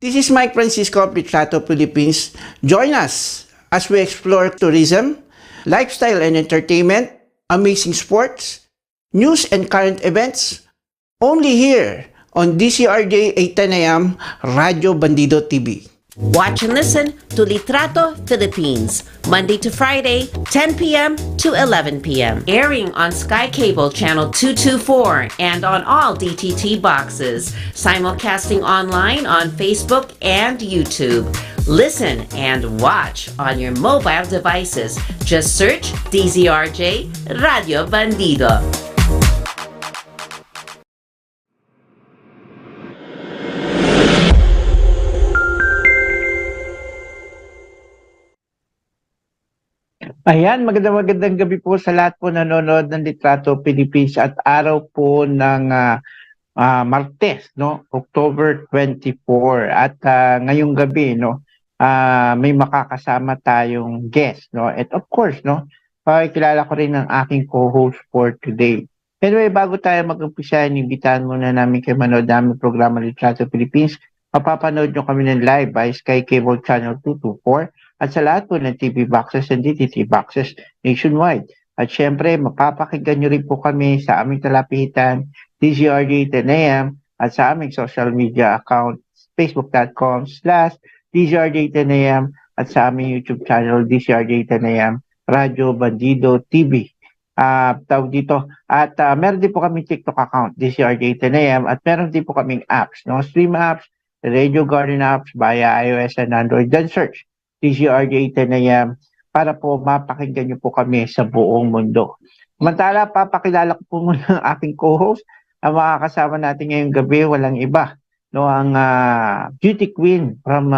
This is 𝗟𝗶𝘁𝗶𝗽𝗶𝗀𝗀 Join us as we explore tourism, lifestyle and entertainment, amazing sports, news and current events, only here on DCRJ 8:10 AM, Radyo Bandido TV. Watch and listen to Litrato Philippines, Monday to Friday, 10 p.m. to 11 p.m. Airing on Sky Cable Channel 224 and on all DTT boxes. Simulcasting online on Facebook and YouTube. Listen and watch on your mobile devices. Just search DZRJ Radio Bandido. Ayan, magandang gabi po sa lahat po nanonood ng Litrato Philippines at araw po ng Martes, no? October 24. At ngayong gabi, no, may makakasama tayong guest, no? At of course, no, kilala ko rin ang aking co-host for today. Anyway, bago tayo mag-umpisa, inimbitahan muna namin kayo manood namin programa Litrato Philippines. Mapapanood nyo kami ng live by Sky Cable Channel 224. At sa lahat po ng TV boxes and DTT boxes nationwide. At syempre, mapapakinggan nyo rin po kami sa aming talapitan, DZRJ 10 AM, at sa aming social media account, facebook.com/DZRJ 10 AM, at sa aming YouTube channel, DZRJ 10 AM, Radyo Bandido TV. Tawag dito. At meron din po kami TikTok account, DZRJ 10 AM, at meron din po kaming apps, no? Stream apps, Radio Garden apps via iOS and Android. Then search DZRJ 10 AM para po mapakinggan niyo po kami sa buong mundo. Samantala, papakilala ko po muna ang aking co-host. Ang makakasama natin ngayong gabi, walang iba, no, ang beauty queen from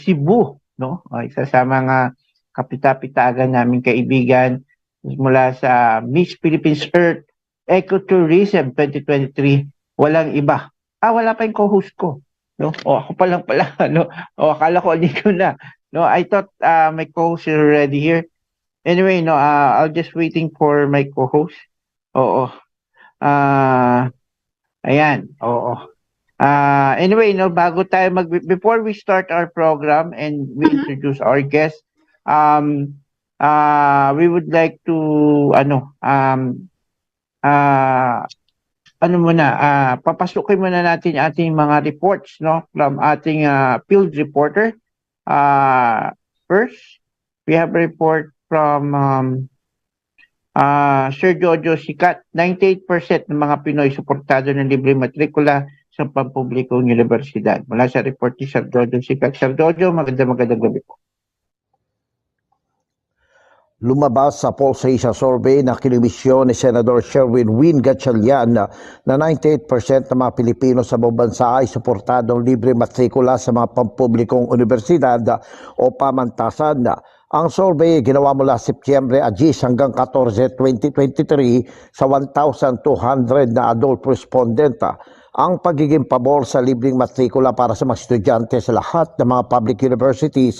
Cebu, no? Isa sa mga kapita-pitagan naming kaibigan mula sa Miss Philippines Earth Ecotourism 2023. Walang iba. Wala pa yung co-host ko. No? Ako pa lang pala, no? Akala ko hindi ko na. No, I thought my co-host is already here. Anyway, no, I'll just waiting for my co-host. Ayan, anyway, no, bago tayo before we start our program and we introduce our guest, we would like to papasukin muna natin ating mga reports, no, from ating field reporter. First, we have a report from Sir Jojo Sikat. 98% ng mga Pinoy suportado ng libre matrikula sa pampublikong universidad. Mula sa report ni Sir Jojo Sikat. Sir Jojo, magandang gabi po. Lumabas sa POLSA survey na kinomisyon ni Senador 𝗟𝗶𝘁𝗿𝗶𝗀 na 98% ng mga Pilipino sa buong bansa ay suportadong libre matrikula sa mga pampublikong universidad o pamantasan. Ang survey ginawa mula Setyembre 10 hanggang 14, 2023 sa 1,200 na adult respondent. Ang pagiging pabor sa libreng matrikula para sa mga estudyante sa lahat ng mga public universities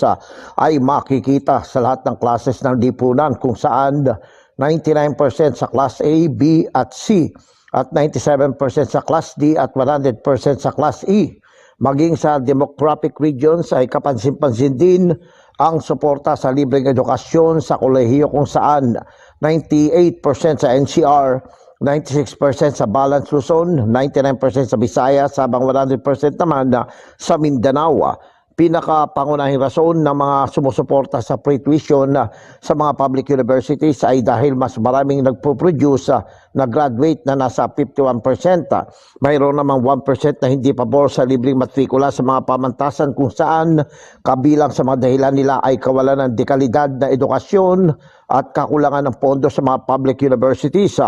ay makikita sa lahat ng classes ng lipunan kung saan 99% sa Class A, B at C at 97% sa Class D at 100% sa Class E. Maging sa demographic regions ay kapansin-pansin din ang suporta sa libreng edukasyon sa kolehiyo kung saan 98% sa NCR, 96% sa Balance Luzon, 99% sa Visayas, habang 100% naman sa Mindanao. Pinakapangunahing rason ng mga sumusuporta sa free tuition sa mga public universities ay dahil mas maraming nagpo-produce na graduate na nasa 51%. Mayroon namang 1% na hindi pabor sa libreng matrikula sa mga pamantasan kung saan kabilang sa mga dahilan nila ay kawalan ng dekalidad na edukasyon at kakulangan ng pondo sa mga public universities.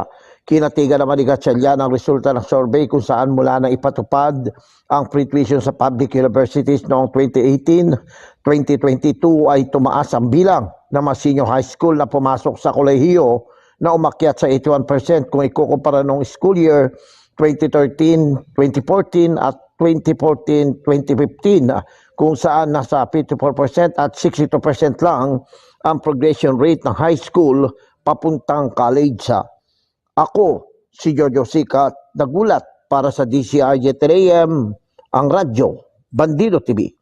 Kinatigan naman ni Gatchalian ang resulta ng survey kung saan mula na ipatupad ang free tuition sa public universities noong 2018-2022 ay tumaas ang bilang ng mga senior high school na pumasok sa kolehiyo na umakyat sa 81% kung ikukumpara noong school year 2013-2014 at 2014-2015 kung saan nasa 54% at 62% lang ang progression rate ng high school papuntang college. Ako, si Jojo Sikat, nagulat para sa DCRJ 10 AM, ang radyo Bandido TV.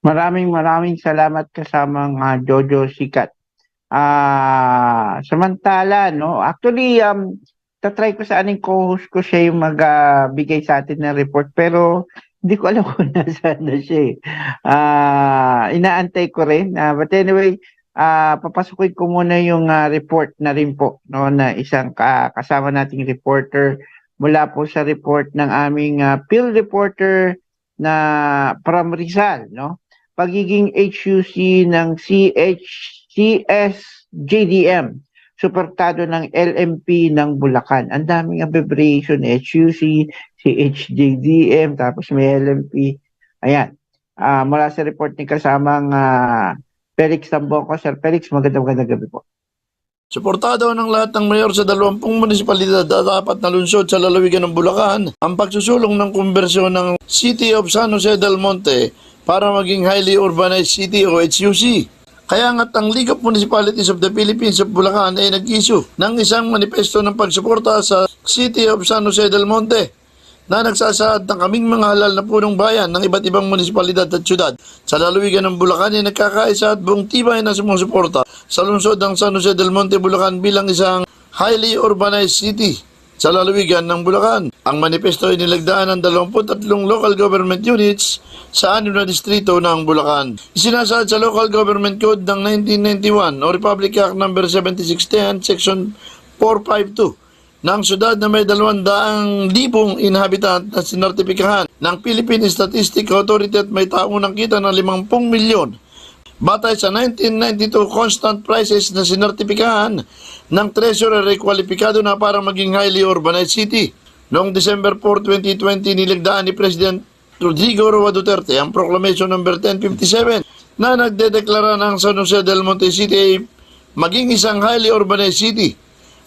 Maraming salamat kasamang Jojo Sikat. Samantala, no, actually, tatry ko sa aning co-host ko siya yung magbigay sa atin ng report, pero hindi ko alam kung nasaan na siya eh. Inaantay ko rin. But anyway, papasukin ko muna yung report na rin po, no, na isang kasama nating reporter mula po sa report ng aming field reporter na from Rizal, no? Pagiging HUC ng CSJDM, suportado ng LMP ng Bulacan. Ang daming abbreviation, HUC, CHJDM, tapos may LMP. Ayan. Mula sa report ni kasamang Felix Tambongko. Sir Felix, magandang gabi po. Suportado ng lahat ng mayor sa 20 munisipalidad at dapat na lungsod sa lalawigan ng Bulacan ang pagsusulong ng konbersyon ng City of San Jose del Monte para maging highly urbanized city o HUC. Kaya nga't ang League of Municipalities of the Philippines of Bulacan ay nag-issue ng isang manifesto ng pagsuporta sa City of San Jose del Monte na nagsasaad ng kaming mga halal na punong bayan ng iba't ibang munisipalidad at syudad sa lalawigan ng Bulacan ay nagkakaisa at buong tibay na sumusuporta sa lungsod ng San Jose del Monte, Bulacan bilang isang highly urbanized city sa lalawigan ng Bulacan. Ang manifesto ay nilagdaan ng 23 local government units sa 6 na distrito ng Bulacan. Isinasaad sa Local Government Code ng 1991 o Republic Act No. 7610 Section 452 ng syudad na may 200,000 inhabitant na sinertipikahan ng Philippine Statistics Authority at may taunang kita ng 50 milyon. Batay sa 1992 constant prices na sinertipikahan ng Treasurer ay kwalipikado na para maging highly urbanized city. Noong December 4, 2020, niligdaan ni President Rodrigo Roa Duterte ang Proclamation No. 1057 na nagdedeklara ng San Jose del Monte City ay maging isang highly urbanized city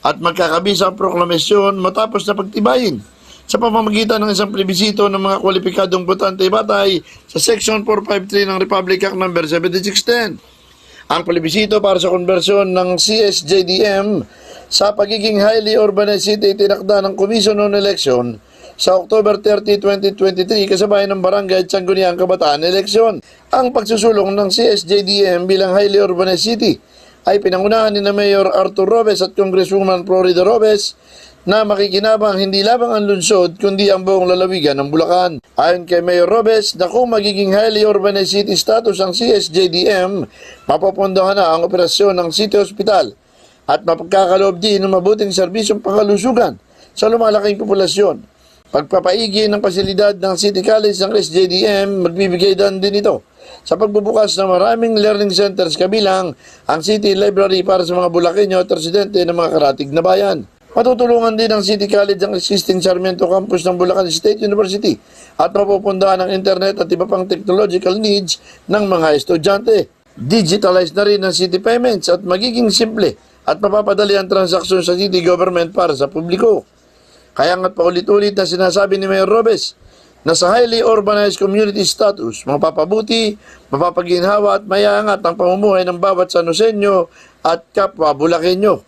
at magkakabisa ang proklamesyon matapos na pagtibayin sa pamamagitan ng isang plebisito ng mga kwalipikadong botante batay sa Section 453 ng Republic Act No. 7610. Ang plebisito para sa konbersyon ng CSJDM sa pagiging highly urbanized city tinakda ng Commission on Election sa October 30, 2023 kasabay ng Barangay Tiangguniang Kabataan Eleksyon. Ang pagsusulong ng CSJDM bilang highly urbanized city ay pinangunahan ni na Mayor Arthur Robes at Congresswoman Florida Robes na makikinabang hindi lamang ang lungsod kundi ang buong lalawigan ng Bulacan. Ayon kay Mayor Robes na kung magiging highly urbanized city status ang CSJDM, mapupundahan na ang operasyon ng City Hospital at mapagkakaloob din ng mabuting serbisyong pangkalusugan sa lumalaking populasyon. Pagpapaigi ng pasilidad ng City College ng SJDM, magbibigay din ito sa pagbubukas ng maraming learning centers kabilang ang City Library para sa mga Bulakenyo at residente ng mga karatig na bayan. Matutulungan din ng City College ang existing Sarmiento Campus ng Bulacan State University at mapupundahan ang internet at iba pang technological needs ng mga estudyante. Digitalized na rin ang city payments at magiging simple at mapapadali ang transaksyon sa city government para sa publiko. Kaya nga't paulit-ulit na sinasabi ni Mayor Robes na sa highly urbanized community status, mapapabuti, mapapaginhawa at mayaangat ang pamumuhay ng bawat San Joseño at kapwa Bulakenyo.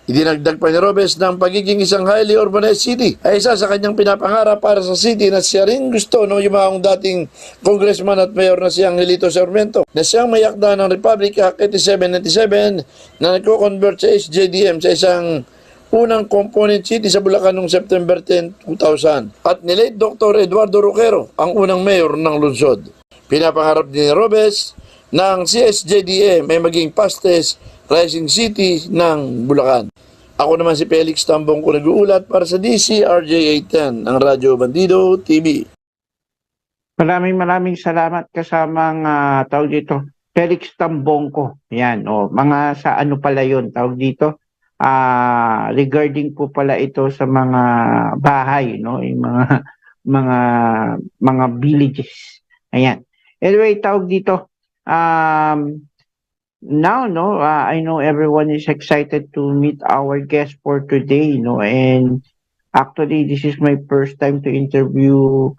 Idinagdag pa ni Robes na ang pagiging isang highly urbanized city ay isa sa kanyang pinapangarap para sa city na siya rin gusto no yung dating congressman at mayor na siyang Hilito Sarmiento na siyang mayakda ng Republic Act 8797 na nagko-convert sa SJDM sa isang unang component city sa Bulacan noong September 10, 2000 at ni late Dr. Eduardo Roquero ang unang mayor ng lungsod. Pinapangarap din ni Robes na ang CSJDM ay maging fastest rising city ng Bulacan. Ako naman si Felix Tambongko nag-uulat para sa DCRJ 810 ng Radyo Bandido TV. Maraming salamat kasamang tawag dito, Felix Tambongko. Yan, mga sa ano pala yun, tawag dito, regarding po pala ito sa mga bahay, no, yung mga villages. Ayan. Anyway, tawag dito, now, no, I know everyone is excited to meet our guest for today, no, and actually this is my first time to interview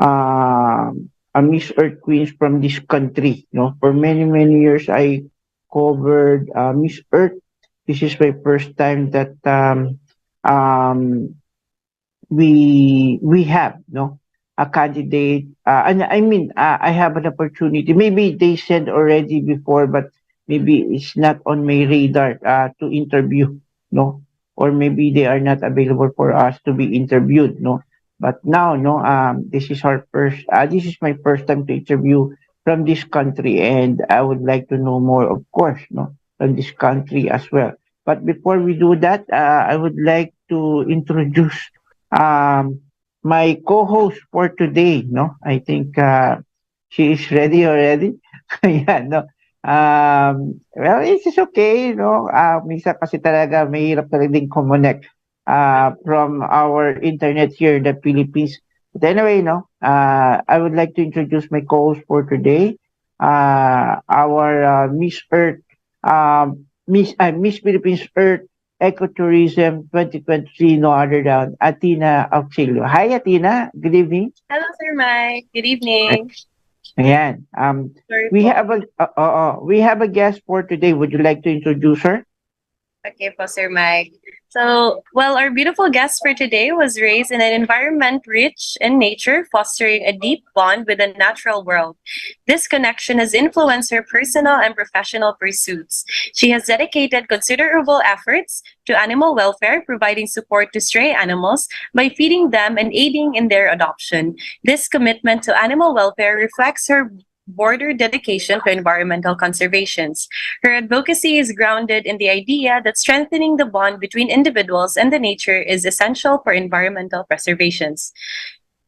a Miss Earth Queens from this country, no. For many years I covered Miss Earth. This is my first time that we have, no, a candidate. And I mean, I have an opportunity. Maybe they said already before, but maybe it's not on my radar to interview, no? Or maybe they are not available for us to be interviewed, no? But now, no, this is our first. This is my first time to interview from this country, and I would like to know more, of course, no, from this country as well. But before we do that, I would like to introduce um, my co-host for today. No, I think she is ready already. Yeah, no. Well, it's just okay, no. Minsan kasi talaga mahirap talaga din connect from our internet here in the Philippines. But anyway, no, I would like to introduce my co-host for today, our Miss Earth, Miss Philippines Earth Ecotourism 2023, no other than Athena Auxilio. Hi, Athena. Good evening. Hello, Sir Mike. Good evening. Ayan. Sorry We po. have a we have a guest for today. Would you like to introduce her? Okay po, Sir Mike. So, well, our beautiful guest for today was raised in an environment rich in nature, fostering a deep bond with the natural world. This connection has influenced her personal and professional pursuits. She has dedicated considerable efforts to animal welfare, providing support to stray animals by feeding them and aiding in their adoption. This commitment to animal welfare reflects her broader dedication to environmental conservation. Her advocacy is grounded in the idea that strengthening the bond between individuals and the nature is essential for environmental preservation.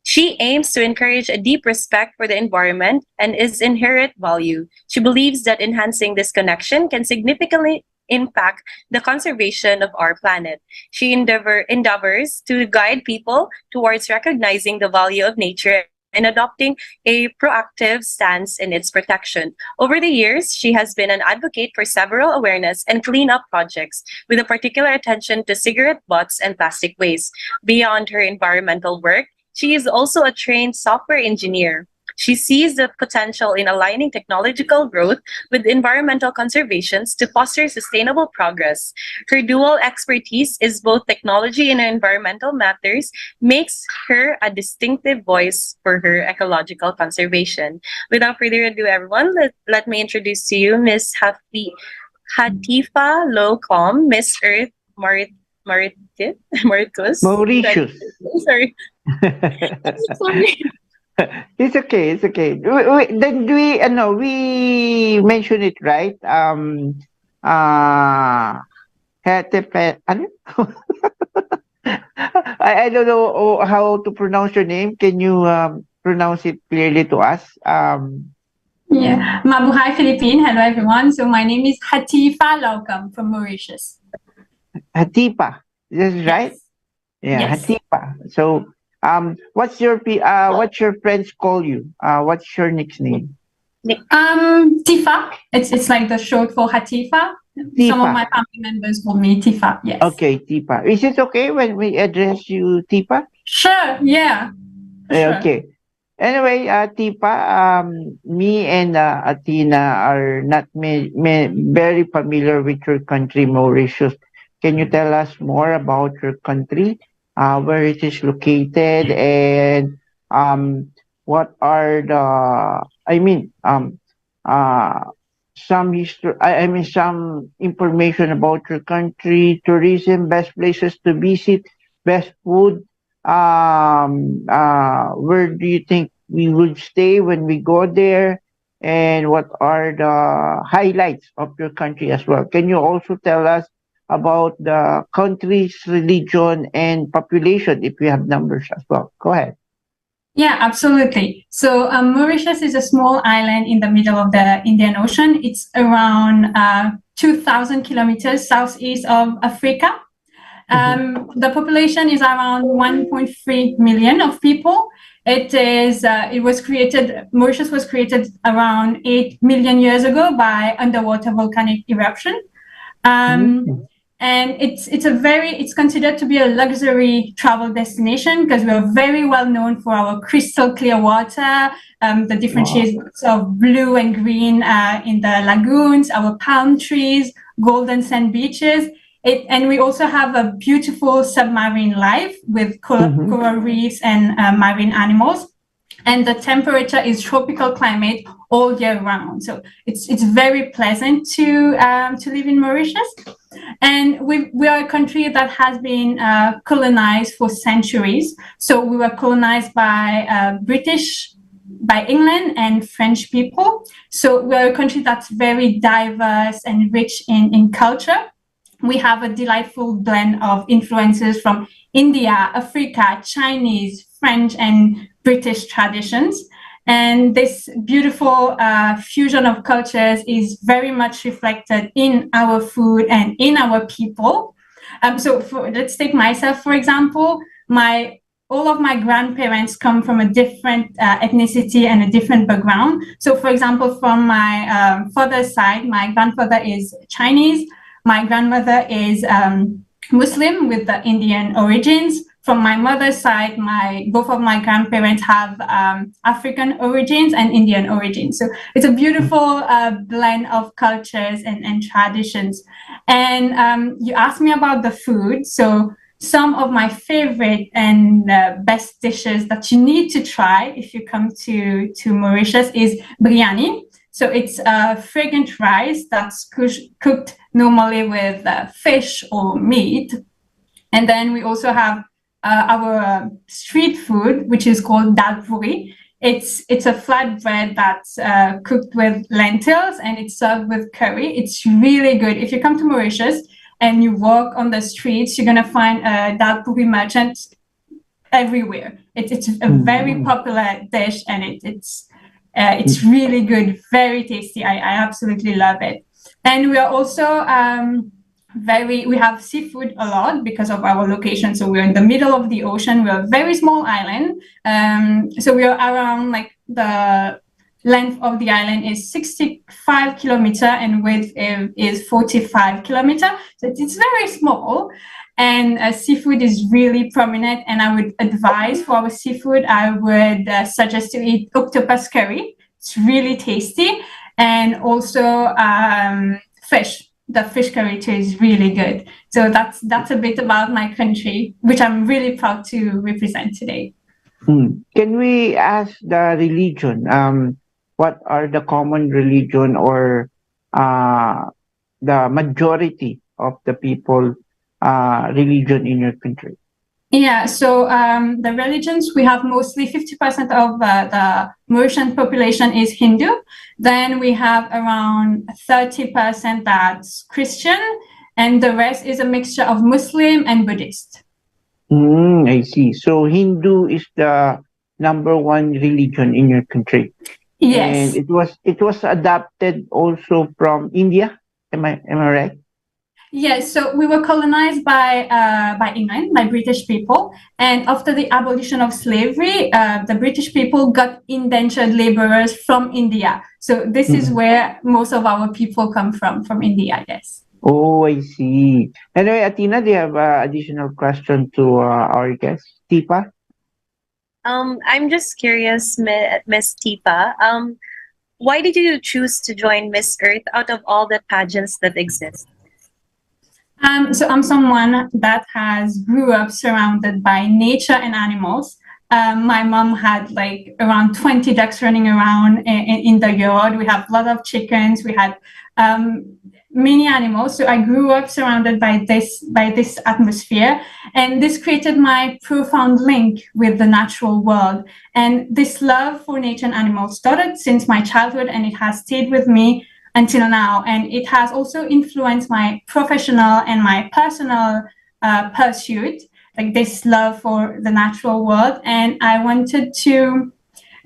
She aims to encourage a deep respect for the environment and its inherent value. She believes that enhancing this connection can significantly impact the conservation of our planet. She endeavors to guide people towards recognizing the value of nature and adopting a proactive stance in its protection. Over the years, she has been an advocate for several awareness and cleanup projects, with a particular attention to cigarette butts and plastic waste. Beyond her environmental work, she is also a trained software engineer. She sees the potential in aligning technological growth with environmental conservation to foster sustainable progress. Her dual expertise is both technology and environmental matters, makes her a distinctive voice for her ecological conservation. Without further ado, everyone, let me introduce to you Miss 𝗣𝗵𝗶𝗀𝗶𝗽𝗀𝗃, Miss Earth Mauritius. Mauritius. Sorry. Sorry. It's okay. It's okay. Then we mention it right. Ano? I don't know how to pronounce your name. Can you pronounce it clearly to us? Yeah, Mabuhay Philippine. Hello everyone. So my name is 𝗣𝗵𝗶𝗀𝗃𝗀𝗃 from Mauritius. Hatipa. Is this right? Yeah, Yes. Hatipa. So what's your friends call you? What's your nickname? Tifa. It's like the short for Hatifa. Some of my family members call me Tifa. Yes. Okay, Tipa. Is it okay when we address you Tipa? Sure. Yeah. Sure. Okay. Anyway, Tipa, me and Athena are not very familiar with your country, Mauritius. Can you tell us more about your country, where it is located, and what are some history? Some information about your country, tourism, best places to visit, best food. Where do you think we would stay when we go there, and what are the highlights of your country as well? Can you also tell us about the country's religion and population, if you have numbers as well? Go ahead. Yeah, absolutely. So Mauritius is a small island in the middle of the Indian Ocean. It's around 2,000 kilometers southeast of Africa. The population is around 1.3 million of people. Mauritius was created around 8 million years ago by underwater volcanic eruption. And it's considered to be a luxury travel destination because we are very well known for our crystal clear water, the different shades of blue and green in the lagoons, our palm trees, golden sand beaches. And we also have a beautiful submarine life with coral reefs and marine animals. and the temperature is tropical climate all year round. So it's very pleasant to live in Mauritius. And we are a country that has been colonized for centuries. So we were colonized by by England and French people. So we're a country that's very diverse and rich in culture. We have a delightful blend of influences from India, Africa, Chinese, French, and British traditions. And this beautiful fusion of cultures is very much reflected in our food and in our people. Let's take myself, for example. All of my grandparents come from a different ethnicity and a different background. So, for example, from my father's side, my grandfather is Chinese. My grandmother is Muslim with the Indian origins. From my mother's side, both of my grandparents have African origins and Indian origins. So it's a beautiful blend of cultures and traditions. And you asked me about the food. So some of my favorite and best dishes that you need to try if you come to Mauritius is biryani. So it's fragrant rice that's cooked normally with fish or meat. And then we also have our street food, which is called 𝗟𝗶𝘁𝗶𝗽𝗶h. It's a flatbread that's cooked with lentils and it's served with curry. It's really good. If you come to Mauritius and you walk on the streets, you're gonna find 𝗟𝗶𝘁𝗶𝗽𝗃 merchants everywhere. It's a very popular dish, and it's really good, very tasty. I absolutely love it. And we are also we have seafood a lot because of our location. So we're in the middle of the ocean. We're a very small island. So we are around, like, the length of the island is 65 kilometer and width is 45 kilometer. So it's very small. And seafood is really prominent. And I would advise for our seafood, I would suggest to eat octopus curry. It's really tasty. And also fish. The fish curry too is really good. So that's a bit about my country, which I'm really proud to represent today. Can we ask the religion? What are the common religion or the majority of the people religion in your country? Yeah, so the religions, we have mostly 50% of the Mauritian population is Hindu. Then we have around 30% that's Christian, and the rest is a mixture of Muslim and Buddhist. I see. So Hindu is the number one religion in your country. Yes. And it was adapted also from India. Am I right? Yes, so we were colonized by England, by British people, and after the abolition of slavery, the British people got indentured laborers from India. So this is where most of our people come from India. Yes. Oh, I see. Anyway, Athena, do you have additional question to our guest, Tipa? I'm just curious, Miss Tipa. Why did you choose to join Miss Earth out of all the pageants that exist? So I'm someone that has grew up surrounded by nature and animals. My mom had like around 20 ducks running around in the yard. We have a lot of chickens. We had many animals. So I grew up surrounded by this atmosphere, and this created my profound link with the natural world. And this love for nature and animals started since my childhood, and it has stayed with me until now. And it has also influenced my professional and my personal pursuit, like this love for the natural world. And I wanted to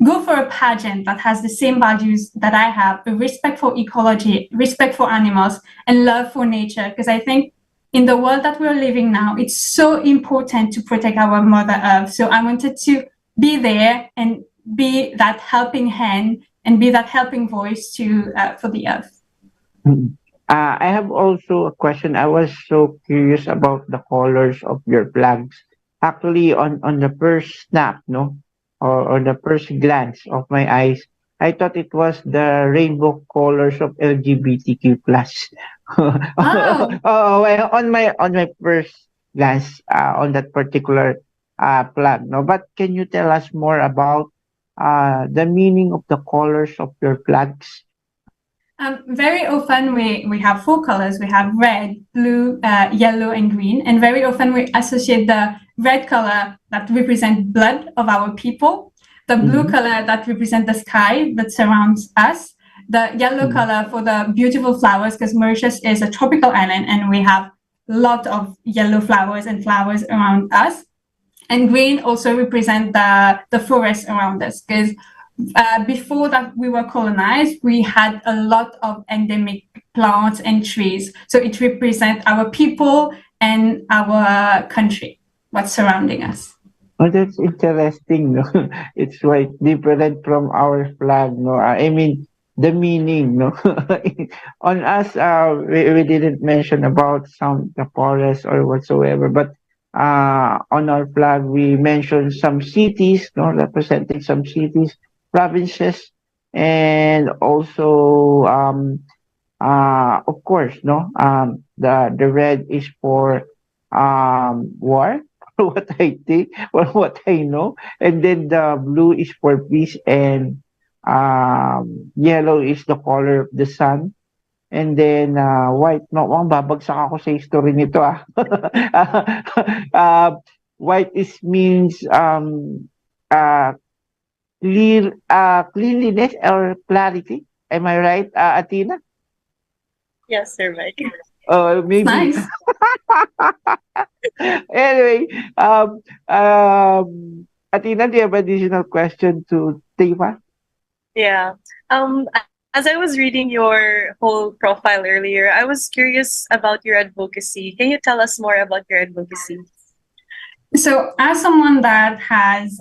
go for a pageant that has the same values that I have: a respect for ecology, respect for animals, and love for nature. Because I think in the world that we're living now, it's so important to protect our Mother Earth. So I wanted to be there and be that helping hand and be that helping voice for the earth. I have also a question. I was so curious about the colors of your flags. Actually, on the first snap, or the first glance of my eyes, I thought it was the rainbow colors of LGBTQ plus. Well, on my first glance on that particular flag. No, but can you tell us more about the meaning of the colors of your flags? Very often we have four colors. We have red, blue, yellow, and green. And very often we associate the red color that represents blood of our people, the blue color that represents the sky that surrounds us, the yellow color for the beautiful flowers, because Mauritius is a tropical island and we have a lot of yellow flowers and flowers around us. And green also represent the forest around us, because before that we were colonized, we had a lot of endemic plants and trees. So it represents our people and our country, what's surrounding us. Oh, that's interesting. No? It's quite different from our flag. No, I mean the meaning. No, on us, we didn't mention about the forest or whatsoever, but on our flag we mentioned some cities, no, representing some cities, provinces, and also of course, no, the red is for war, what I think, or what I know, and then the blue is for peace, and yellow is the color of the sun, and then white, no, babagsak ako sa history nito white means cleanliness or clarity. Am I right, Athena? Yes, Sir Mike. Maybe. Nice. Anyway, Athena, do you have additional question to Teva? Yeah. As I was reading your whole profile earlier, I was curious about your advocacy. Can you tell us more about your advocacy? So as someone that has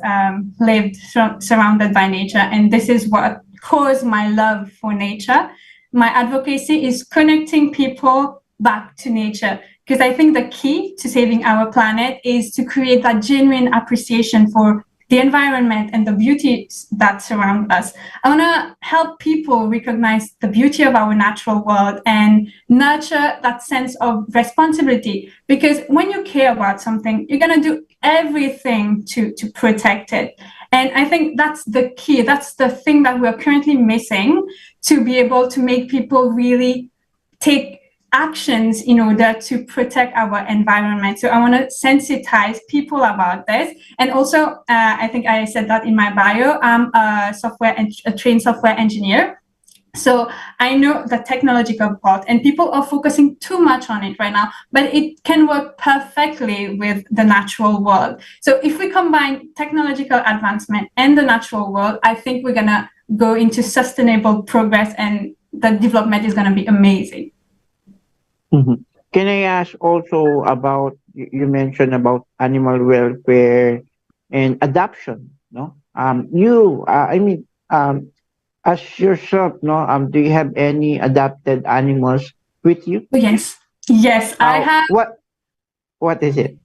lived surrounded by nature, and this is what caused my love for nature, my advocacy is connecting people back to nature. Because I think the key to saving our planet is to create that genuine appreciation for the environment and the beauty that surround us. I want to help people recognize the beauty of our natural world and nurture that sense of responsibility. Because when you care about something, you're going to do everything to protect it. And I think that's the key. That's the thing that we're currently missing to be able to make people really take actions in order to protect our environment. So I want to sensitize people about this. And also, I think I said that in my bio, I'm a trained software engineer. So I know the technological part, and people are focusing too much on it right now, but it can work perfectly with the natural world. So if we combine technological advancement and the natural world, I think we're going to go into sustainable progress, and the development is going to be amazing. Can I ask also about, you mentioned about animal welfare and adoption, no? As yourself, no, do you have any adopted animals with you? Yes, I have. What is it?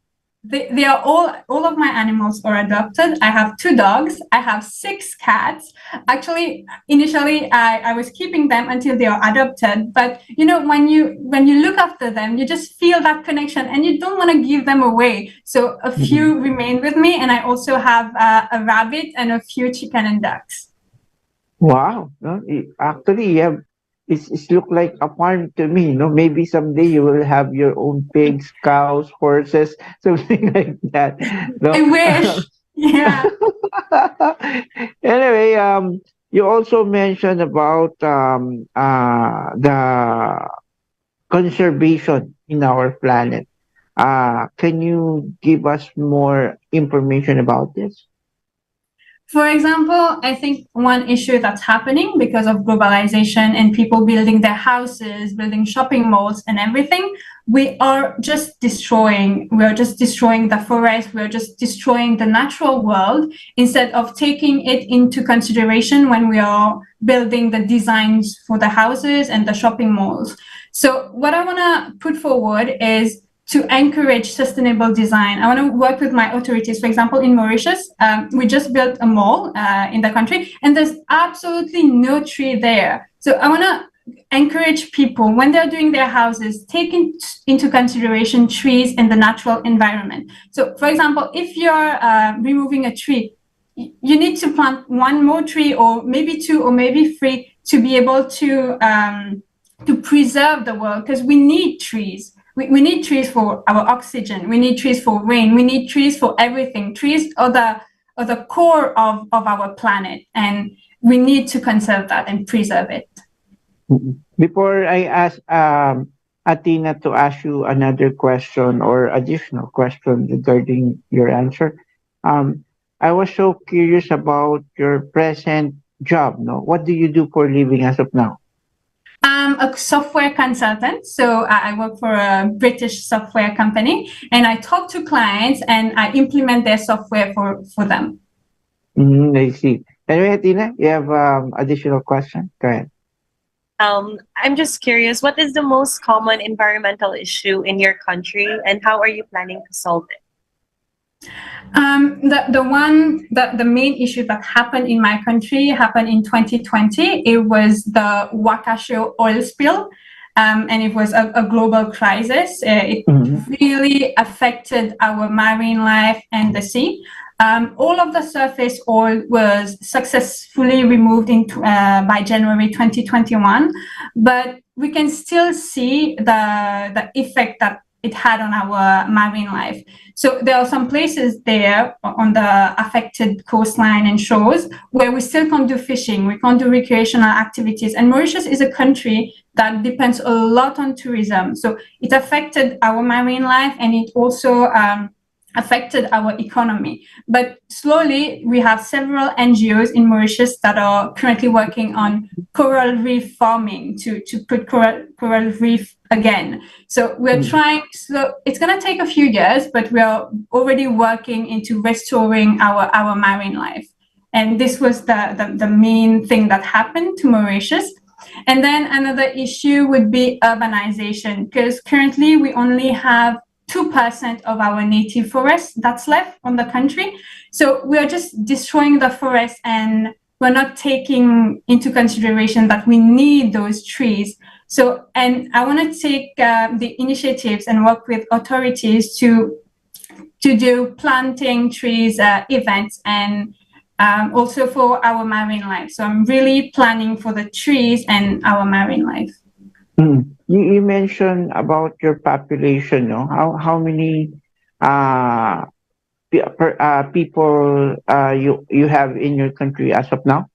They are all of my animals are adopted. I have 2 dogs. I have 6 cats. Actually, initially I was keeping them until they are adopted. But you know, when you look after them, you just feel that connection, and you don't want to give them away. So a few remain with me, and I also have a rabbit and a few chicken and ducks. Wow, no, actually, it's look like a farm to me. No, maybe someday you will have your own pigs, cows, horses, something like that. No? I wish. Yeah. Anyway, you also mentioned about the conservation in our planet. Can you give us more information about this? For example, I think one issue that's happening because of globalization and people building their houses, building shopping malls and everything, we are just destroying the forest, we're just destroying the natural world instead of taking it into consideration when we are building the designs for the houses and the shopping malls. So what I want to put forward is to encourage sustainable design. I want to work with my authorities. For example, in Mauritius, we just built a mall in the country, and there's absolutely no tree there. So I want to encourage people, when they're doing their houses, take into consideration trees and the natural environment. So for example, if you're removing a tree, you need to plant one more tree, or maybe two, or maybe three, to be able to preserve the world, because we need trees. We need trees for our oxygen. We need trees for rain. We need trees for everything. Trees are the core of our planet, and we need to conserve that and preserve it. Before I ask Athena to ask you another question or additional question regarding your answer, I was so curious about your present job. No, what do you do for a living as of now? I'm a software consultant, so I work for a British software company, and I talk to clients and I implement their software for them. I see. Anyway, Athena, you have additional question? Go ahead. I'm just curious, what is the most common environmental issue in your country, and how are you planning to solve it? The main issue that happened in my country happened in 2020. It was the 𝗟𝗶𝘁𝗿𝗶𝗽𝗍 oil spill, and it was a global crisis. It really affected our marine life and the sea. All of the surface oil was successfully removed by January 2021, but we can still see the effect that it had on our marine life. So there are some places there on the affected coastline and shores where we still can't do fishing, we can't do recreational activities. And Mauritius is a country that depends a lot on tourism. So it affected our marine life, and it also affected our economy. But slowly, we have several NGOs in Mauritius that are currently working on coral reef farming to put coral reef again. So we're trying, so it's going to take a few years, but we are already working into restoring our marine life. And this was the main thing that happened to Mauritius. And then another issue would be urbanization, because currently we only have 2% of our native forest that's left on the country. So we are just destroying the forest, and we're not taking into consideration that we need those trees. So, and I want to take the initiatives and work with authorities to do planting trees events, and also for our marine life. So I'm really planning for the trees and our marine life. You mentioned about your population, no? How many people you have in your country as of now?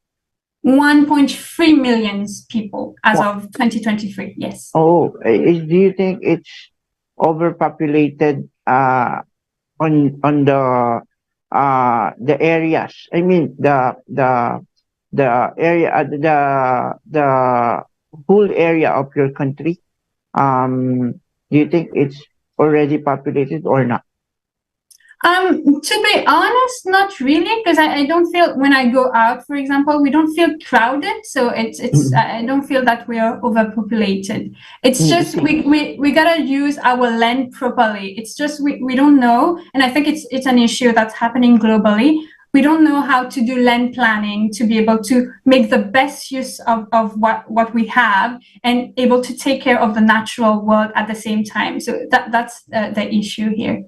1.3 million people as of 2023. Yes. Oh, do you think it's overpopulated on the areas? I mean the area, the whole area of your country. Do you think it's already populated or not? To be honest, not really, because I don't feel, when I go out, for example, we don't feel crowded. So I don't feel that we are overpopulated. It's just we gotta use our land properly. It's just we don't know, and I think it's an issue that's happening globally. We don't know how to do land planning to be able to make the best use of what we have, and able to take care of the natural world at the same time. So that's the issue here.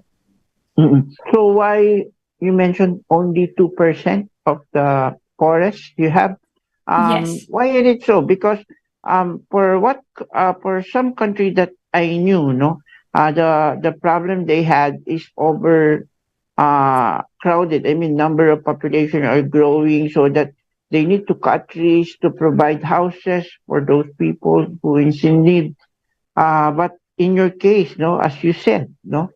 So why you mentioned only 2% of the forest you have? Yes. Why is it so? Because for some country that I knew, no, the problem they had is over crowded. I mean, number of population are growing, so that they need to cut trees to provide houses for those people who is in need. But in your case, no, as you said, no,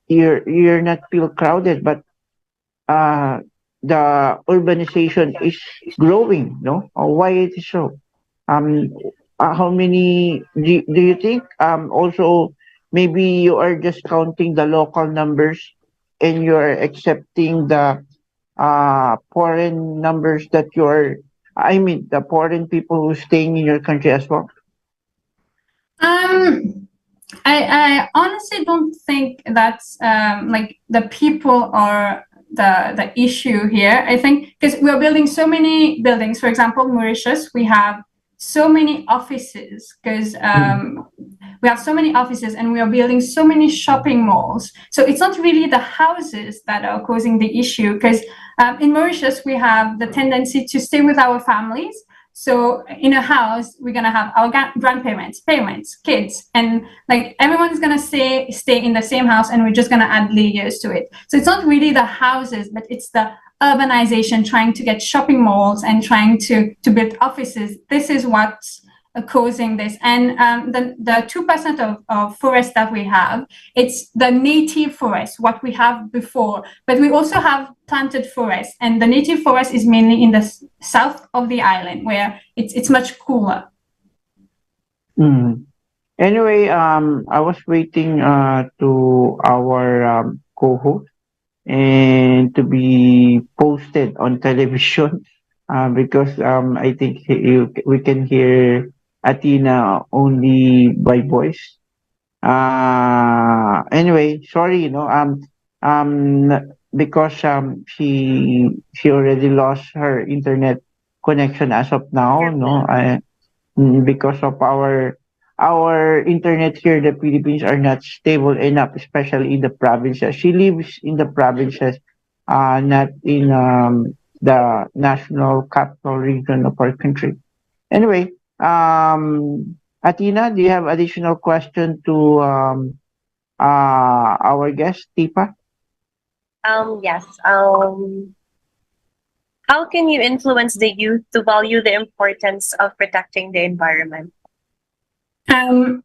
you're not feel crowded, but the urbanization is growing, no? Why it is so? How many do you think? Also, maybe you are just counting the local numbers, and you're accepting the foreign numbers that you're. I mean, the foreign people who staying in your country as well. I honestly don't think that's like the people are the issue here. I think because we're building so many buildings. For example, Mauritius, we have so many offices, because We have so many offices and we are building so many shopping malls. So it's not really the houses that are causing the issue, because in Mauritius, we have the tendency to stay with our families. So in a house, we're gonna have our grandparents, parents, kids, and like everyone's gonna stay in the same house, and we're just gonna add layers to it. So it's not really the houses, but it's the urbanization trying to get shopping malls and trying to build offices. This is what's causing this. And the 2% of forest that we have, it's the native forest, what we have before, but we also have planted forest, and the native forest is mainly in the south of the island, where it's much cooler. Anyway, I was waiting to our co-host and to be posted on television because I think we can hear Athena only by voice. Anyway, sorry, because she already lost her internet connection as of now, because of our internet here in the Philippines are not stable enough, especially in the provinces. She lives in the provinces, not in the national capital region of our country. Anyway, Athena, do you have additional question to our guest, Tipa? Yes. How can you influence the youth to value the importance of protecting the environment? Now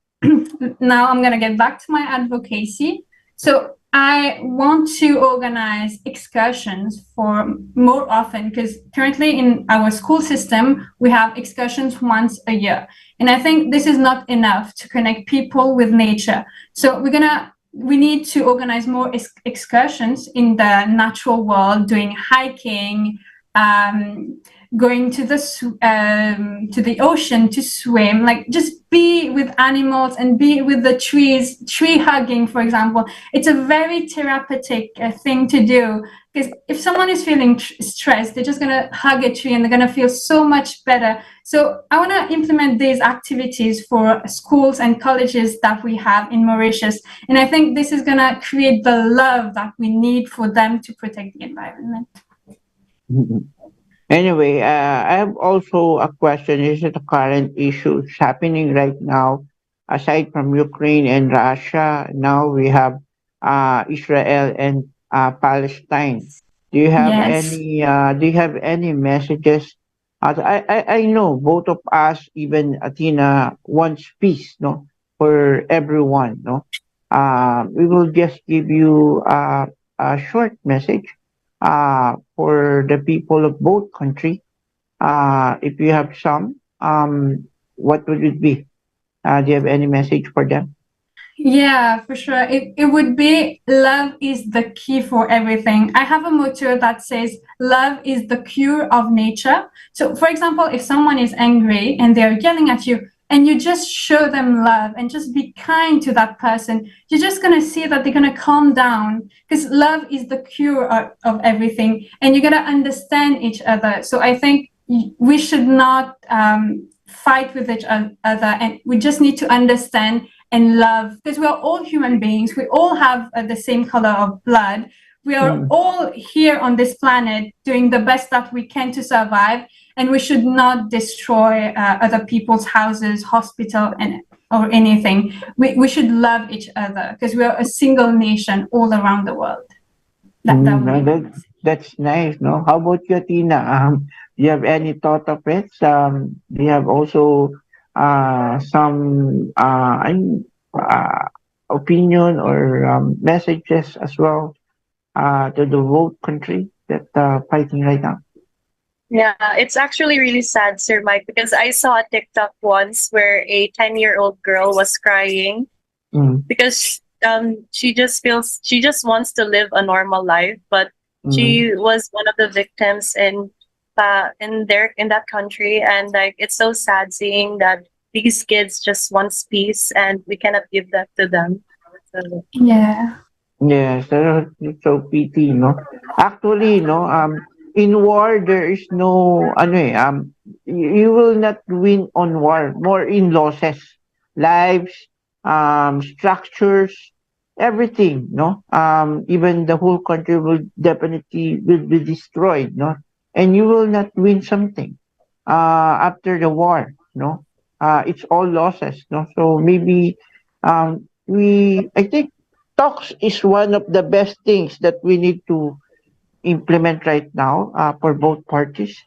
I'm going to get back to my advocacy. So I want to organize excursions for more often, because currently in our school system, we have excursions once a year. And I think this is not enough to connect people with nature. So we need to organize more excursions in the natural world, doing hiking, going to the ocean to swim, like just be with animals and be with the trees. Tree hugging, for example, it's a very therapeutic thing to do, because if someone is feeling stressed, they're just gonna hug a tree and they're gonna feel so much better. So I want to implement these activities for schools and colleges that we have in Mauritius, and I think this is gonna create the love that we need for them to protect the environment. Anyway, I have also a question. Is it a current issue happening right now? Aside from Ukraine and Russia, now we have Israel and Palestine. Do you have Yes. any messages? I know both of us, even Athena, wants peace, no, for everyone, no. We will just give you a short message for the people of both countries. If you have some, what would it be? Do you have any message for them? Yeah, for sure. It would be love is the key for everything. I have a motto that says love is the cure of nature. So, for example, if someone is angry and they're yelling at you, and you just show them love and just be kind to that person, you're just going to see that they're going to calm down, because love is the cure of everything, and you're going to understand each other. So I think we should not fight with each other, and we just need to understand and love, because we are all human beings. We all have the same color of blood. We are all here on this planet doing the best that we can to survive, and we should not destroy other people's houses, hospital, or anything. We should love each other, because we are a single nation all around the world. That's nice, no? How about you, Tina? Do you have any thought of it? Do you have also some opinion or messages as well to the both country that are fighting right now? Yeah, it's actually really sad, Sir Mike, because I saw a TikTok once where a 10-year-old girl was crying because she just wants to live a normal life, but she was one of the victims in that country, and like it's so sad seeing that these kids just want peace and we cannot give that to them. So, yeah. Yes, it's so pity, no? Actually, no, in war there is no you will not win on war, more in losses, lives, structures, everything, no? Even the whole country will be destroyed, no? And you will not win something after the war, no? It's all losses, no? So maybe I think talks is one of the best things that we need to implement right now for both parties.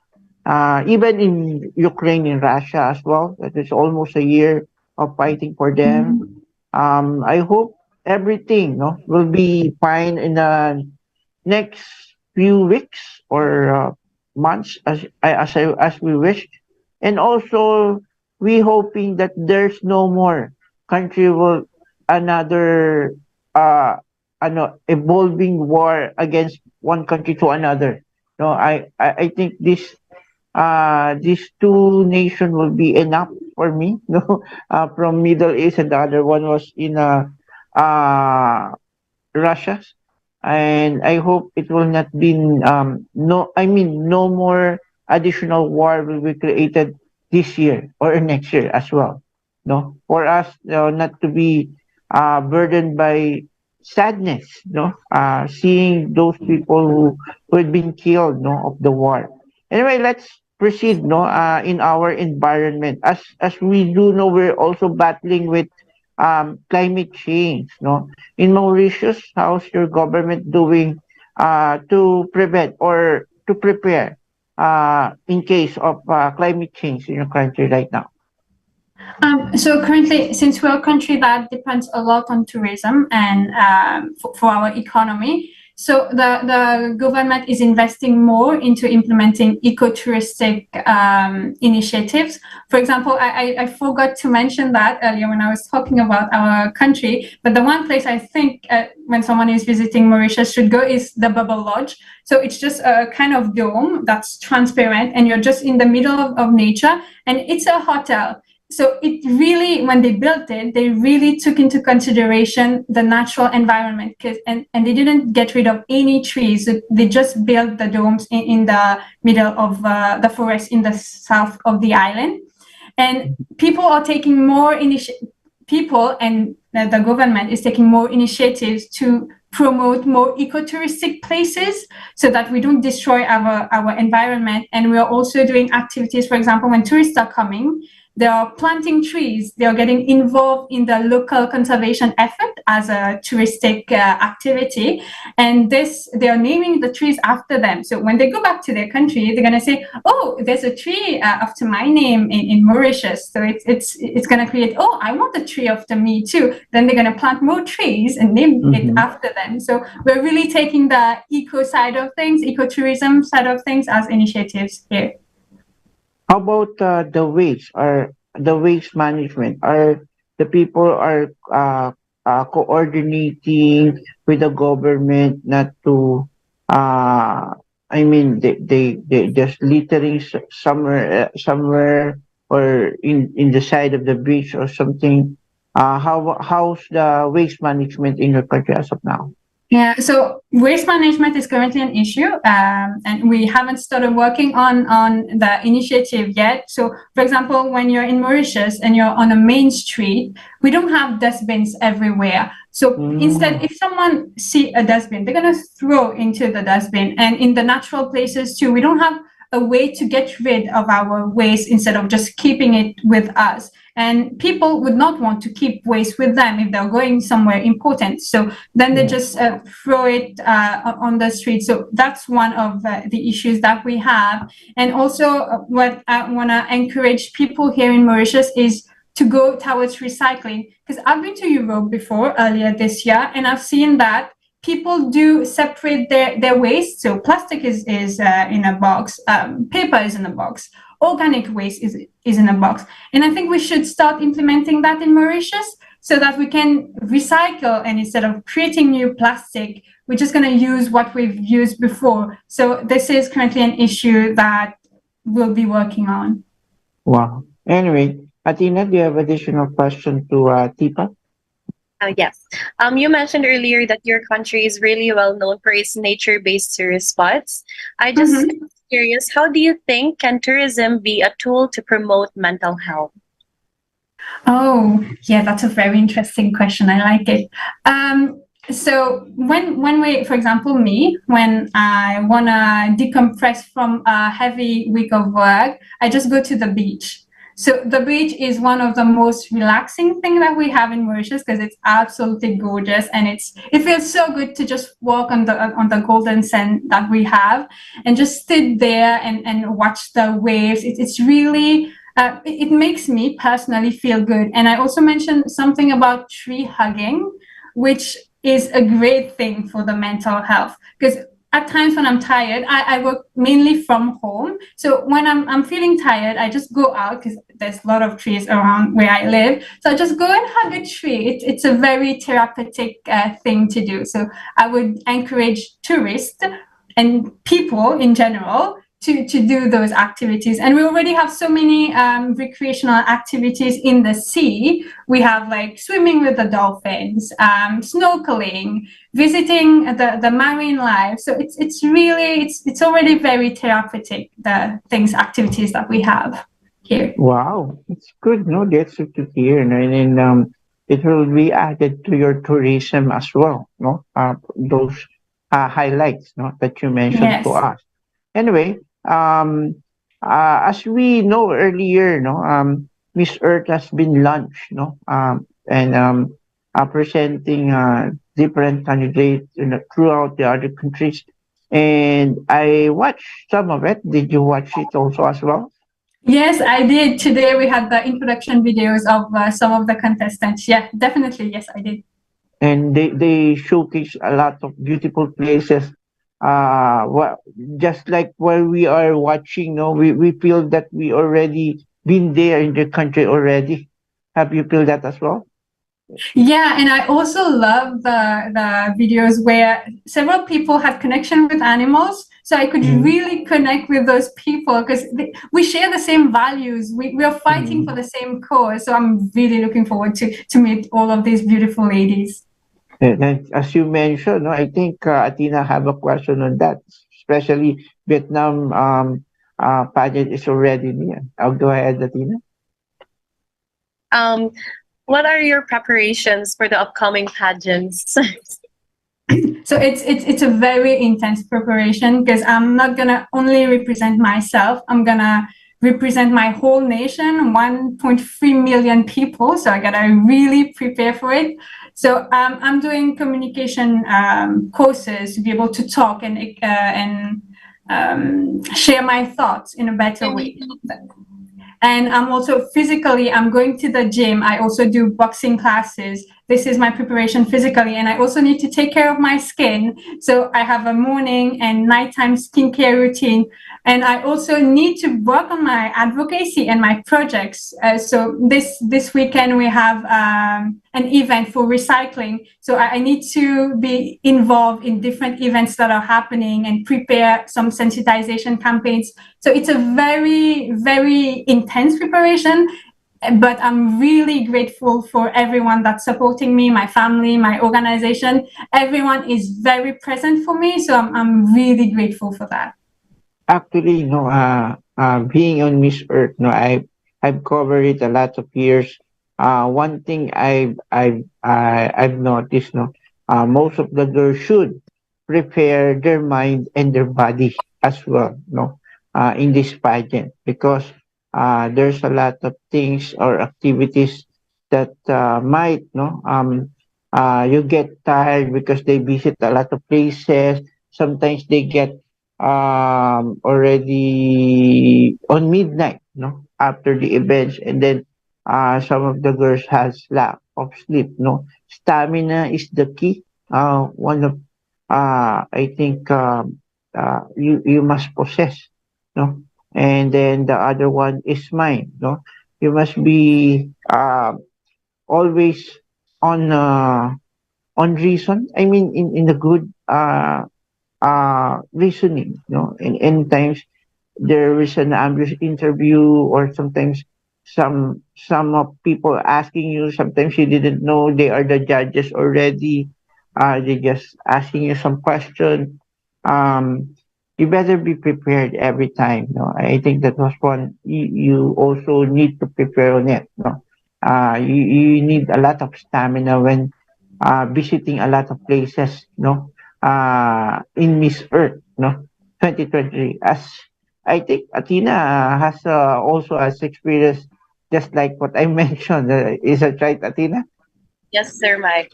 Even in Ukraine and Russia as well, that is almost a year of fighting for them. I hope everything, no, will be fine in the next few weeks or months, as we wish. And also, we hoping that there's no more country will another evolving war against one country to another. No, I think these two nations will be enough for me. No, from Middle East, and the other one was in uh, Russia, and I hope it will not be no more additional war will be created this year or next year as well. No, for us not to be burdened by sadness. No, seeing those people who had been killed. No, of the war. Anyway, let's proceed. No, in our environment, as we do know, we're also battling with climate change. No, in Mauritius, how's your government doing to prevent or to prepare in case of climate change in your country right now? So currently, since we're a country that depends a lot on tourism and for our economy, so the government is investing more into implementing ecotouristic initiatives. For example, I forgot to mention that earlier when I was talking about our country, but the one place I think when someone is visiting Mauritius should go is the Bubble Lodge. So it's just a kind of dome that's transparent and you're just in the middle of nature, and it's a hotel. So it really, when they built it, they really took into consideration the natural environment, and they didn't get rid of any trees. They just built the domes in the middle of the forest in the south of the island. And people are taking more people and the government is taking more initiatives to promote more ecotouristic places so that we don't destroy our environment. And we are also doing activities, for example, when tourists are coming, they are planting trees, they are getting involved in the local conservation effort as a touristic activity. And they are naming the trees after them. So when they go back to their country, they're going to say, oh, there's a tree after my name in Mauritius. So it's going to create, oh, I want a tree after me too. Then they're going to plant more trees and name it after them. So we're really taking the eco side of things, ecotourism side of things as initiatives here. How about the waste or the waste management? Are the people are coordinating with the government not to? They just littering somewhere or in the side of the beach or something. How's the waste management in your country as of now? Yeah, so waste management is currently an issue, and we haven't started working on the initiative yet. So, for example, when you're in Mauritius and you're on a main street, we don't have dustbins everywhere. So instead, if someone see a dustbin, they're going to throw into the dustbin. And in the natural places too, we don't have a way to get rid of our waste instead of just keeping it with us. And people would not want to keep waste with them if they're going somewhere important. So then they just throw it on the street. So that's one of the issues that we have. And also what I want to encourage people here in Mauritius is to go towards recycling. Because I've been to Europe before earlier this year, and I've seen that people do separate their waste. So plastic is in a box, paper is in a box, organic waste is in a box. And I think we should start implementing that in Mauritius so that we can recycle, and instead of creating new plastic, we're just going to use what we've used before. So this is currently an issue that we'll be working on. Wow. Anyway, Athena, do you have additional question to Tipa? Yes. You mentioned earlier that your country is really well known for its nature-based tourist spots. I just curious, how do you think can tourism be a tool to promote mental health? Oh, yeah, that's a very interesting question. I like it. So when we, for example, me, when I wanna decompress from a heavy week of work, I just go to the beach. So the beach is one of the most relaxing thing that we have in Mauritius because it's absolutely gorgeous and it feels so good to just walk on the golden sand that we have and just sit there and watch the waves. It's really it makes me personally feel good. And I also mentioned something about tree hugging, which is a great thing for the mental health because at times when I'm tired, I work mainly from home. So when I'm feeling tired, I just go out because there's a lot of trees around where I live. So I just go and hug a tree. It's a very therapeutic thing to do. So I would encourage tourists and people in general to do those activities. And we already have so many recreational activities in the sea. We have like swimming with the dolphins, snorkeling, visiting the marine life. So it's already very therapeutic, the activities that we have here. Wow, it's good. No, that's good to hear. And then it will be added to your tourism as well. No, those highlights, no, that you mentioned to Yes. us. Anyway, as we know earlier, no, Miss Earth has been launched, no, and presenting different candidates, throughout the other countries. And I watched some of it. Did you watch it also as well? Yes, I did. Today we had the introduction videos of some of the contestants. Yeah, definitely. Yes, I did. And they showcase a lot of beautiful places. Well, just like while we are watching, no, we feel that we already been there in the country already. Have you feel that as well? Yeah, and I also love the videos where several people had connection with animals. So I could really connect with those people because we share the same values. We are fighting for the same cause. So I'm really looking forward to meet all of these beautiful ladies. And as you mentioned, no, I think Athena have a question on that, especially Vietnam pageant is already near. I'll go ahead, Athena. Um, what are your preparations for the upcoming pageants? So it's a very intense preparation because I'm not gonna only represent myself. I'm gonna represent my whole nation, 1.3 million people. So I gotta really prepare for it. So I'm doing communication courses to be able to talk and share my thoughts in a better way. And I'm also physically, I'm going to the gym. I also do boxing classes. This is my preparation physically. And I also need to take care of my skin. So I have a morning and nighttime skincare routine. And I also need to work on my advocacy and my projects. So this weekend we have an event for recycling. So I need to be involved in different events that are happening and prepare some sensitization campaigns. So it's a very, very intense preparation, but I'm really grateful for everyone that's supporting me, my family, my organization. Everyone is very present for me. So I'm really grateful for that. Actually, no, being on Miss Earth, no, I've covered it a lot of years. One thing I've noticed, no, most of the girls should prepare their mind and their body as well, no, in this pageant because there's a lot of things or activities that might, no, you get tired because they visit a lot of places. Sometimes they get already on midnight, no, after the events, and then some of the girls has lack of sleep. No, stamina is the key. One of I think you must possess, no, and then the other one is mind. No, you must be always on reason. I mean, in a good reasoning, no, and times there is an ambulance interview or sometimes some of people asking you, sometimes you didn't know they are the judges already, they just asking you some question. You better be prepared every time, no. I think that was one you also need to prepare on it, no. You need a lot of stamina when visiting a lot of places, no, in Miss Earth, no, 2023. As I think Athena has also has experience just like what I mentioned. Is that right, Athena? Yes, Sir Mike.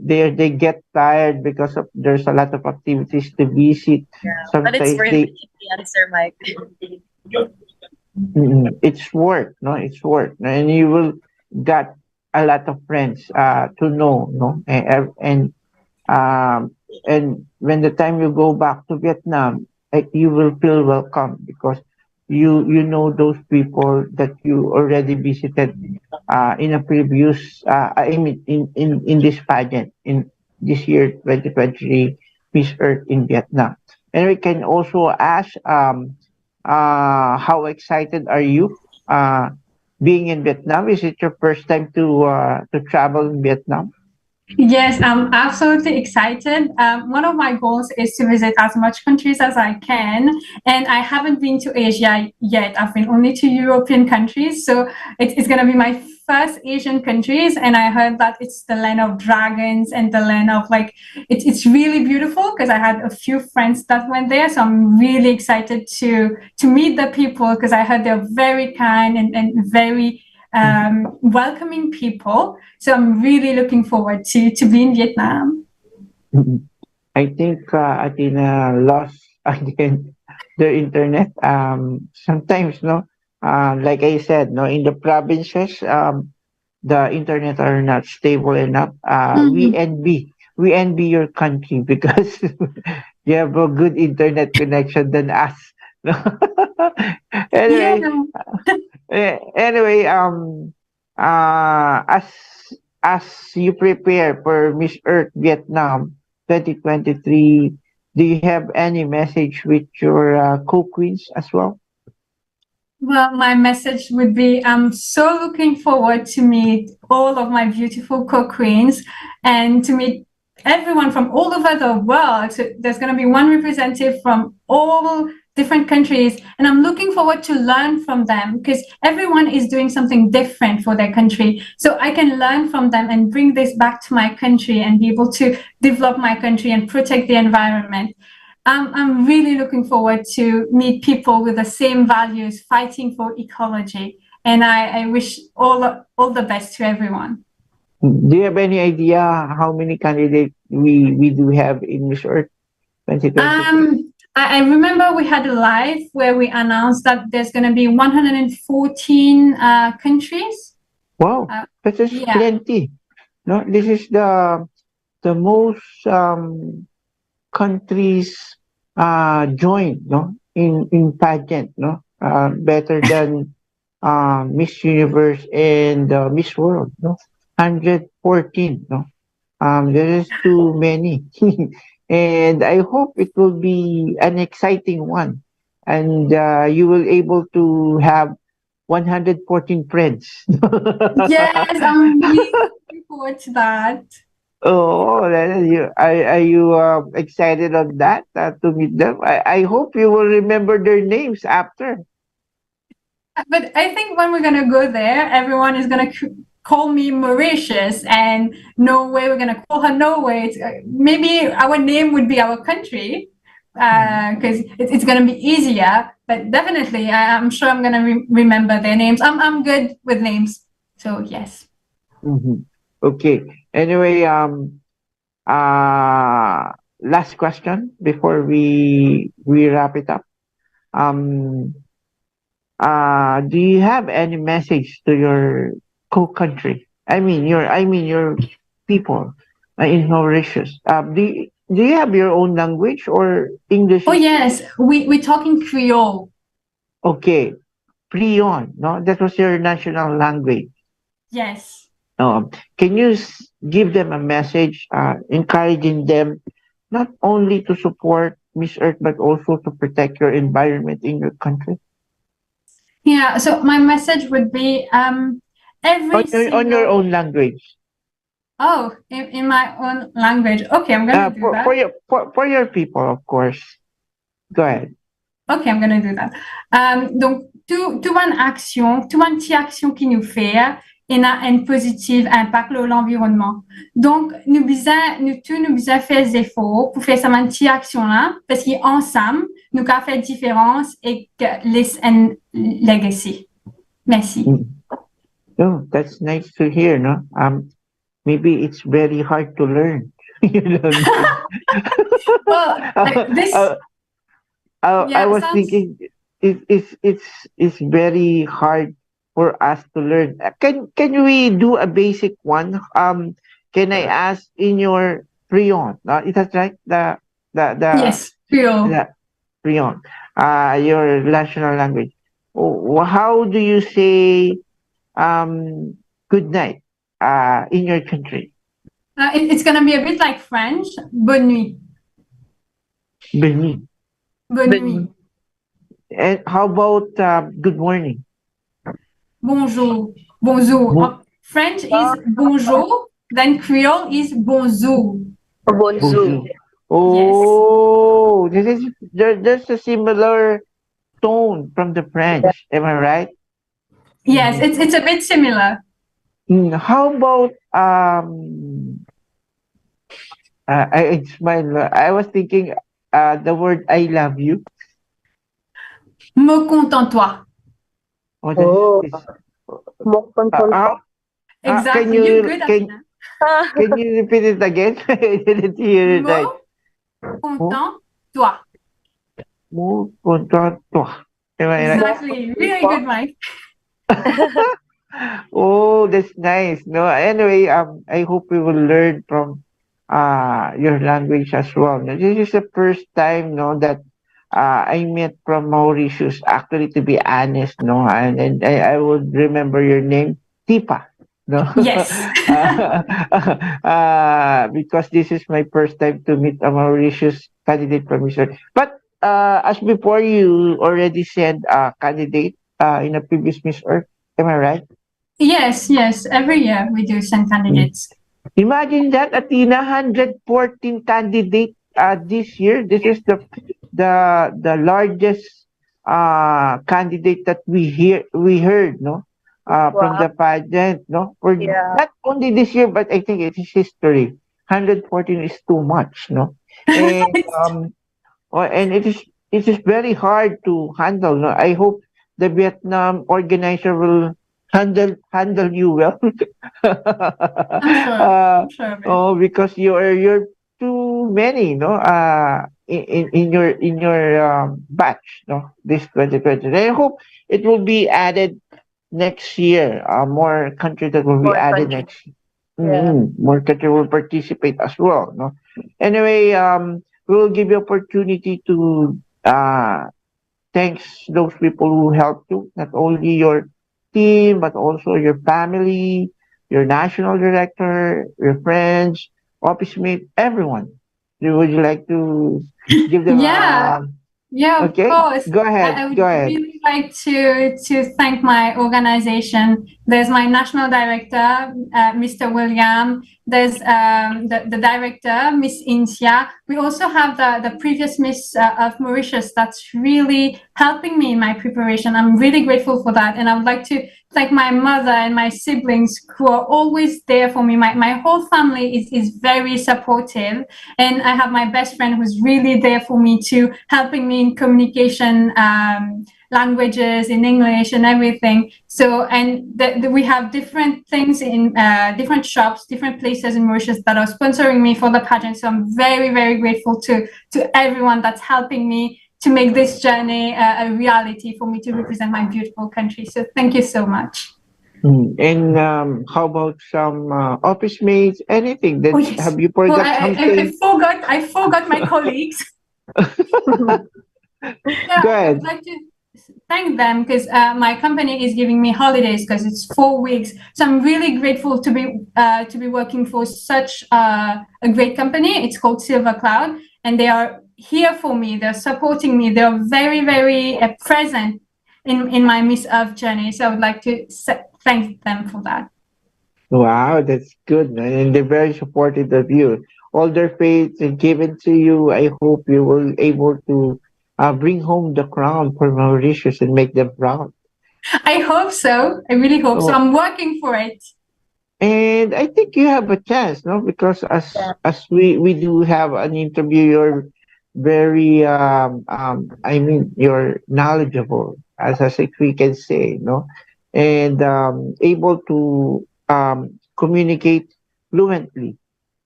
They get tired because of there's a lot of activities to visit. But it's Sometimes worth it they in the end, Sir Mike. it's work, no, it's work, and you will get a lot of friends to know, no, um, and when the time you go back to Vietnam, like you will feel welcome because you know those people that you already visited in a previous I mean in this pageant in this year 2023 Miss Earth in Vietnam. And we can also ask how excited are you being in Vietnam? Is it your first time to travel in Vietnam? Yes, I'm absolutely excited. One of my goals is to visit as much countries as I can, and I haven't been to Asia yet. I've been only to European countries, so it's going to be my first Asian countries. And I heard that it's the land of dragons and the land of like it's really beautiful because I had a few friends that went there, so I'm really excited to meet the people because I heard they're very kind and very welcoming people. So I'm really looking forward to be in Vietnam. I think Athena lost again the internet. Sometimes, no, like I said, no, in the provinces, the internet are not stable enough. We envy your country because you have a good internet connection than us. Yeah. Anyway, anyway, as you prepare for Miss Earth Vietnam 2023, do you have any message with your co-queens as well? Well, my message would be I'm so looking forward to meet all of my beautiful co-queens and to meet everyone from all over the world. So there's going to be one representative from all different countries, and I'm looking forward to learn from them because everyone is doing something different for their country. So I can learn from them and bring this back to my country and be able to develop my country and protect the environment. I'm really looking forward to meet people with the same values, fighting for ecology. And I wish all the best to everyone. Do you have any idea how many candidates we do have in Miss Earth 2023? I remember we had a live where we announced that there's going to be 114 countries. Wow, that is yeah. plenty. No, this is the most countries joined, no, in pageant, no, better than Miss Universe and Miss World, no, 114, no. There is too many, and I hope it will be an exciting one, and you will able to have 114 friends. Yes, I'm really looking forward to that. Oh, are you excited on that to meet them? I hope you will remember their names after. But I think when we're going to go there, everyone is going to call me Mauritius, and Norway, we're going to call her Norway. Maybe our name would be our country because it's going to be easier. But definitely, I'm sure I'm going to remember their names. I'm good with names. So, yes. Okay. Anyway, last question before we wrap it up. Do you have any message to your co-country? I mean your people in Mauritius. Do you have your own language or English? Oh yes, we're talking Creole. Okay, Creole. No, that was your national language. Yes. Can you give them a message, encouraging them not only to support Miss Earth but also to protect your environment in your country? Yeah. So my message would be on your own language. Oh, in my own language. Okay, I'm gonna do that. For your people, of course. Go ahead. Okay, I'm gonna do that. Donc, tout une petite action qui nous fait et a un positif impact sur l'environnement. Donc, nous besoin faire des efforts pour faire cette petite action là, parce qu'ensemble, nous avons fait différence et que laisse un legacy. Merci. Oh, that's nice to hear, no? Maybe it's very hard to learn. You know? Well, like this. I was thinking it's very hard for us to learn. Can we do a basic one? Can I ask in your Prion? Is that right? The Yes, Creole. the Prion, your national language. How do you say good night in your country? It's gonna be a bit like French. Bonne nuit. Bonne nuit. Bonne nuit. And how about good morning? Bonjour. Bonjour. French is bonjour, then Creole is bonjour. Bonjour. Oh, there's a similar tone from the French. Am I right? Yes, it's a bit similar. How about I smile. I was thinking the word I love you. Me contente-toi. Exactly. You're good at that. Can you repeat it again? I didn't hear it right. Contente-toi. Me contente-toi. Am I right? Exactly. Really good, Mike. Oh, that's nice. No, anyway, I hope we will learn from your language as well. Now, this is the first time, no, that I met from Mauritius. Actually, to be honest, no, and I would remember your name, Tipa. No. Yes. Because this is my first time to meet a Mauritius candidate from Israel. But as before, you already sent a candidate in a previous Miss Earth. Am I right? Yes. Every year we do send candidates. Imagine that, Athena, 114 candidates this year. This is the largest candidate that we heard, no, from the pageant, no, for not only this year, but I think it is history. 114 is too much, no, and and it is very hard to handle. No, I hope the Vietnam organizer will handle you well. I'm sure. Oh, because you're too many, no? In your batch, no? This 2020. I hope it will be added next year. More countries that will be added next year. More countries will participate as well, no? Anyway, we will give you opportunity to thanks those people who helped you, not only your team, but also your family, your national director, your friends, office mate, everyone. Would you like to give them Yeah, okay? of course. Go ahead. I would really like to thank my organization. There's my national director, Mr. William. There's the director, Miss Insia. We also have the previous Miss of Mauritius that's really helping me in my preparation. I'm really grateful for that. And I would like to thank my mother and my siblings who are always there for me. My whole family is very supportive. And I have my best friend who's really there for me too, helping me in communication, languages, in English and everything. So, and we have different things in different shops, different places in Mauritius that are sponsoring me for the pageant. So I'm very, very grateful to everyone that's helping me to make this journey a reality for me to represent my beautiful country. So thank you so much. And how about some office mates? Anything? That, yes. Have you forgot something? I forgot my colleagues. Go ahead. I'd like to thank them because my company is giving me holidays because it's 4 weeks. So I'm really grateful to be working for such a great company. It's called 𝗟𝗶𝘁𝗿𝗶𝗽𝗍, and they are here for me. They're supporting me. They're very, very present in my Miss Earth journey. So I would like to thank them for that. Wow, that's good, man. And they're very supportive of you. All their faith is given to you. I hope you will able to bring home the crown for Mauritius and make them proud. I hope so. I really hope so. Oh. I'm working for it. And I think you have a chance, no? Because as we do have an interview, you're very I mean you're knowledgeable, as if we can say, no, and able to communicate fluently.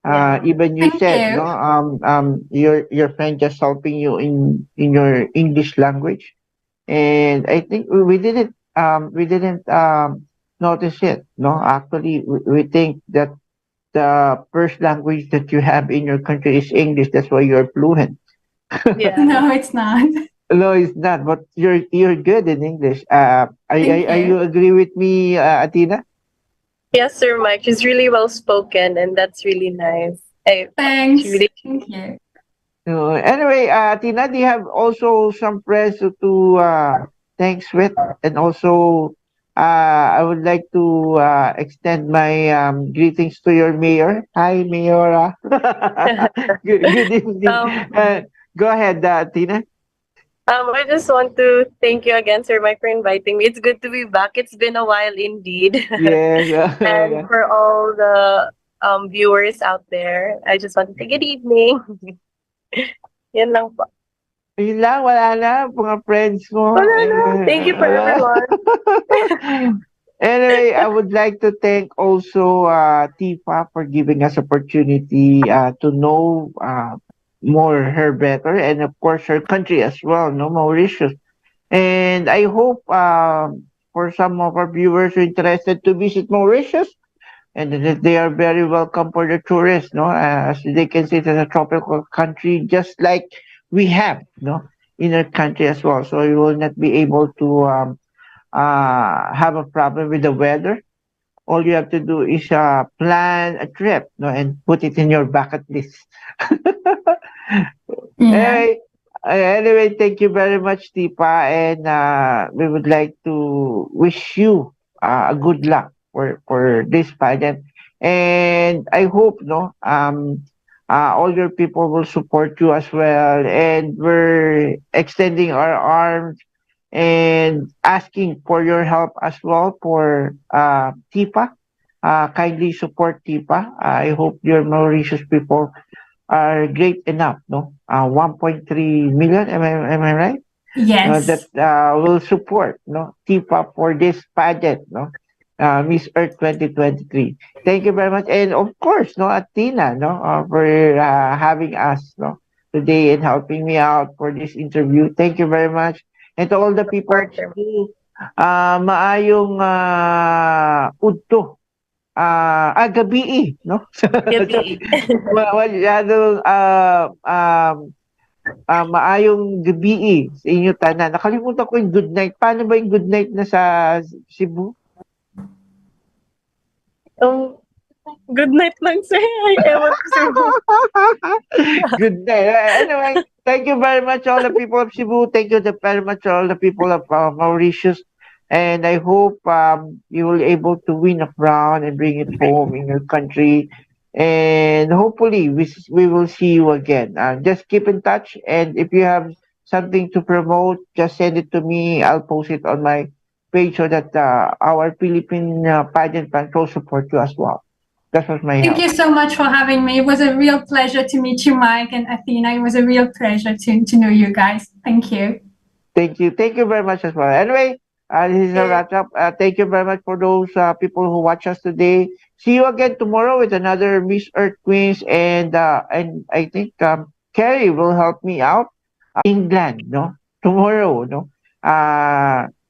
Even you Thank said, you. no, your friend just helping you in your English language, and I think we didn't notice it. No, actually, we think that the first language that you have in your country is English. That's why you're fluent. No, it's not. No, it's not. But you're good in English. Thank Are you you. agree with me, Athena? Yes, Sir Mike. She's really well spoken, and that's really nice. Thanks. She really Thank you. Anyway, Tina, do you have also some friends to thanks with? And also, I would like to extend my greetings to your mayor. Hi, Mayora. Good evening. Go ahead, Tina. I just want to thank you again, Sir Mike, for inviting me. It's good to be back. It's been a while indeed. Yes. And for all the viewers out there, I just want to say good evening. Yan lang po. Yun lang, wala na, mga friends mo. Wala na. Thank you for everyone. Anyway, I would like to thank also Tifa for giving us opportunity to know more her better, and of course her country as well, no, Mauritius. And I hope for some of our viewers who are interested to visit Mauritius, and that they are very welcome for the tourists, no, as they can see, it's a tropical country just like we have, no, in our country as well. So you will not be able to have a problem with the weather. All you have to do is plan a trip, no, and put it in your bucket list. Yeah. Anyway, thank you very much, Tipa, and we would like to wish you a good luck for this pageant, and I hope, no, all your people will support you as well, and we're extending our arms and asking for your help as well for Tipa. Kindly support Tipa. I hope your Mauritius people are great enough, no? 1.3 million, am I right? Yes. That will support, no, Tipa for this pageant, no? Miss Earth 2023. Thank you very much, and of course, no, Athena, no, for having us, no, today and helping me out for this interview. Thank you very much, and to all the people of Cebu, maayong udto. Gabi, no? Gabi. Masyadong maayong gabi sa inyo tanan. Nakalimutan ko yung good night. Paano ba yung good night na sa Cebu? Good night lang, sir. Ewan ko, sir. Good night. Anyway, thank you very much all the people of Cebu. Thank you very much all the people of Mauritius. And I hope you will able to win a crown and bring it home in your country. And hopefully we will see you again. Just keep in touch. And if you have something to promote, just send it to me. I'll post it on my page so that our Philippine pageant control support you as well. That was my help. Thank you so much for having me. It was a real pleasure to meet you, Mike and Athena. It was a real pleasure to know you guys. Thank you. Thank you. Thank you very much as well. Anyway, this is a wrap up. Thank you very much for those people who watch us today. See you again tomorrow with another Miss Earth Queens, and I think Carrie will help me out. England, no, tomorrow, no.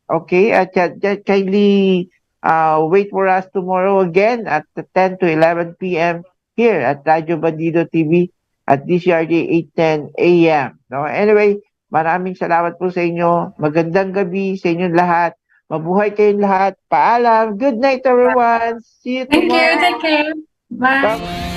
Okay, just kindly wait for us tomorrow again at 10 to 11 p.m. here at Radio Bandido TV at DCRJ 810 AM. No, anyway. Maraming salamat po sa inyo. Magandang gabi sa inyong lahat. Mabuhay kayong lahat. Paalam. Good night, everyone. See you tomorrow. Thank you. Bye. Bye.